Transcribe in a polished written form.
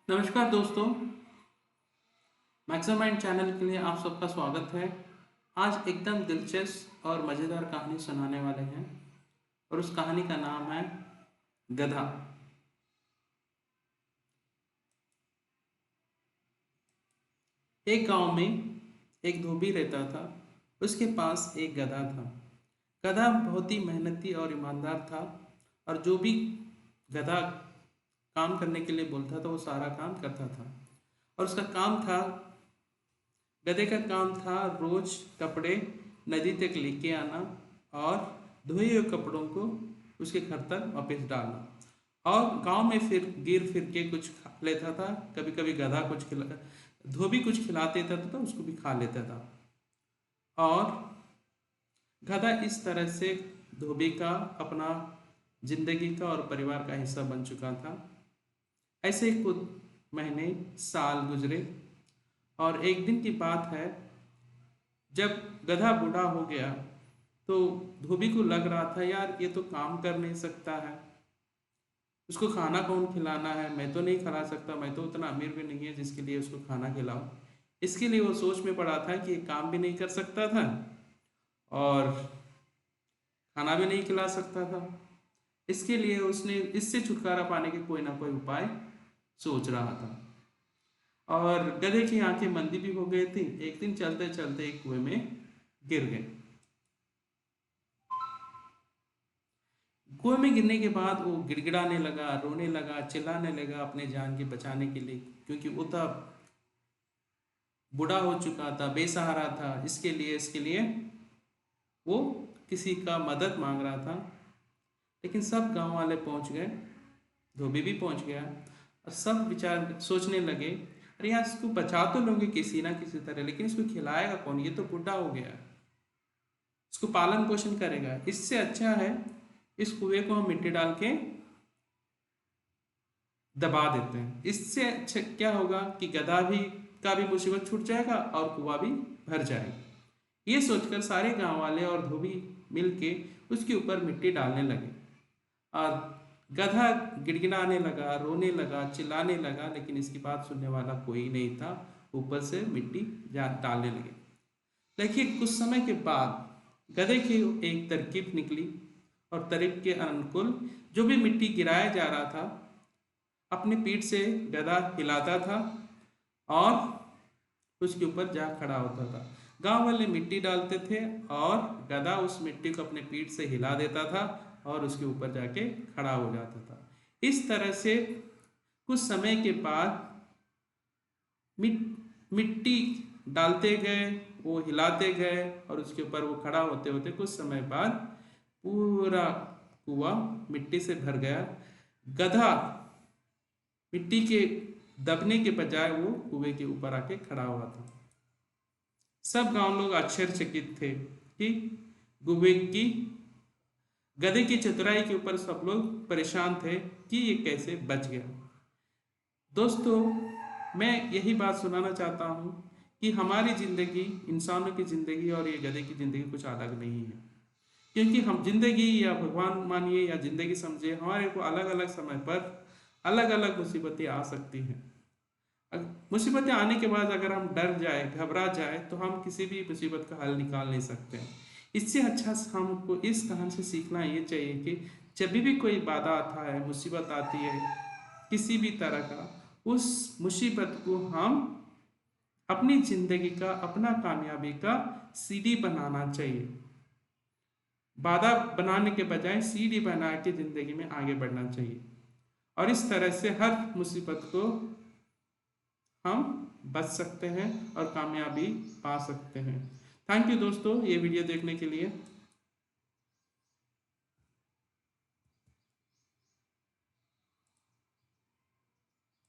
नमस्कार दोस्तों, मैक्सरमाइंड चैनल के लिए आप सबका स्वागत है। आज एकदम दिलचस्प और मज़ेदार कहानी सुनाने वाले हैं और उस कहानी का नाम है गधा। एक गांव में एक धोबी रहता था। उसके पास एक गधा था। गधा बहुत ही मेहनती और ईमानदार था और जो भी गधा काम करने के लिए बोलता था वो सारा काम करता था। और उसका काम था, गधे का काम था रोज कपड़े नदी तक लेके आना और धोए हुए कपड़ों को उसके घर तक वापस डालना। और गांव में फिर गिर फिर के कुछ खा लेता था। कभी कभी गधा कुछ खिला, धोबी कुछ खिला देता था तो उसको भी खा लेता था। और गधा इस तरह से धोबी का अपना जिंदगी का और परिवार का हिस्सा बन चुका था। ऐसे ही कुछ महीने साल गुजरे और एक दिन की बात है, जब गधा बूढ़ा हो गया तो धोबी को लग रहा था, यार ये तो काम कर नहीं सकता है, उसको खाना कौन खिलाना है, मैं तो नहीं खिला सकता, मैं तो उतना अमीर भी नहीं है जिसके लिए उसको खाना खिलाऊं। इसके लिए वो सोच में पड़ा था कि ये काम भी नहीं कर सकता था और खाना भी नहीं खिला सकता था। इसके लिए उसने इससे छुटकारा पाने के कोई ना कोई उपाय सोच रहा था। और गधे की आंखें मंदी भी हो गई थी। एक दिन चलते चलते एक कुएं में गिर गए। कुएं में गिरने के बाद वो गिड़गिड़ाने लगा, रोने लगा, चिल्लाने लगा अपने जान के बचाने के लिए, क्योंकि वो तब बूढ़ा हो चुका था, बेसहारा था। इसके लिए वो किसी का मदद मांग रहा था। लेकिन सब गांव वाले पहुंच गए, धोबी भी पहुंच गया और सब विचार सोचने लगे, अरे यार इसको बचा तो लोगे किसी ना किसी तरह, लेकिन इसको खिलाएगा कौन, ये तो बूढ़ा हो गया है, इसको पालन पोषण करेगा। इससे अच्छा है इस कुएं को हम मिट्टी डाल के दबा देते हैं। इससे अच्छा क्या होगा कि गधा भी का भी मुसीबत छूट जाएगा और कुआं भी भर जाएगा। ये सोचकर सारे गांव वाले और धोबी मिलके उसके ऊपर मिट्टी डालने लगे। और गधा गिड़गिड़ाने लगा, रोने लगा, चिल्लाने लगा, लेकिन इसकी बात सुनने वाला कोई नहीं था। ऊपर से मिट्टी डालने लगे। देखिए, कुछ समय के बाद गधे की एक तरकीब निकली और तरकीब के अनुकूल जो भी मिट्टी गिराया जा रहा था, अपनी पीठ से गधा हिलाता था और उसके ऊपर जा खड़ा होता था। गांव वाले मिट्टी डालते थे और गधा उस मिट्टी को अपने पीठ से हिला देता था और उसके ऊपर जाके खड़ा हो जाता था। इस तरह से कुछ समय के बाद मिट्टी डालते गए, वो हिलाते गए और उसके ऊपर वो खड़ा होते होते कुछ समय बाद पूरा कुआं मिट्टी से भर गया। गधा मिट्टी के दबने के बजाय वो कुएं के ऊपर आके खड़ा हुआ था। सब गांव लोग आश्चर्यचकित थे कि कुएं की गधे की चतुराई के ऊपर सब लोग परेशान थे कि ये कैसे बच गया। दोस्तों, मैं यही बात सुनाना चाहता हूँ कि हमारी ज़िंदगी, इंसानों की ज़िंदगी और ये गधे की ज़िंदगी कुछ अलग नहीं है। क्योंकि हम जिंदगी या भगवान मानिए या जिंदगी समझिए, हमारे को अलग अलग समय पर अलग अलग मुसीबतें आ सकती हैं। मुसीबतें आने के बाद अगर हम डर जाए, घबरा जाए, तो हम किसी भी मुसीबत का हल निकाल नहीं सकते हैं। इससे अच्छा हमको इस कहानी से सीखना ये चाहिए कि जब भी कोई बाधा आता है, मुसीबत आती है किसी भी तरह का, उस मुसीबत को हम अपनी जिंदगी का, अपना कामयाबी का सीढ़ी बनाना चाहिए। बाधा बनाने के बजाय सीढ़ी बना के जिंदगी में आगे बढ़ना चाहिए और इस तरह से हर मुसीबत को हम बच सकते हैं और कामयाबी पा सकते हैं। थैंक यू दोस्तों, ये वीडियो देखने के लिए।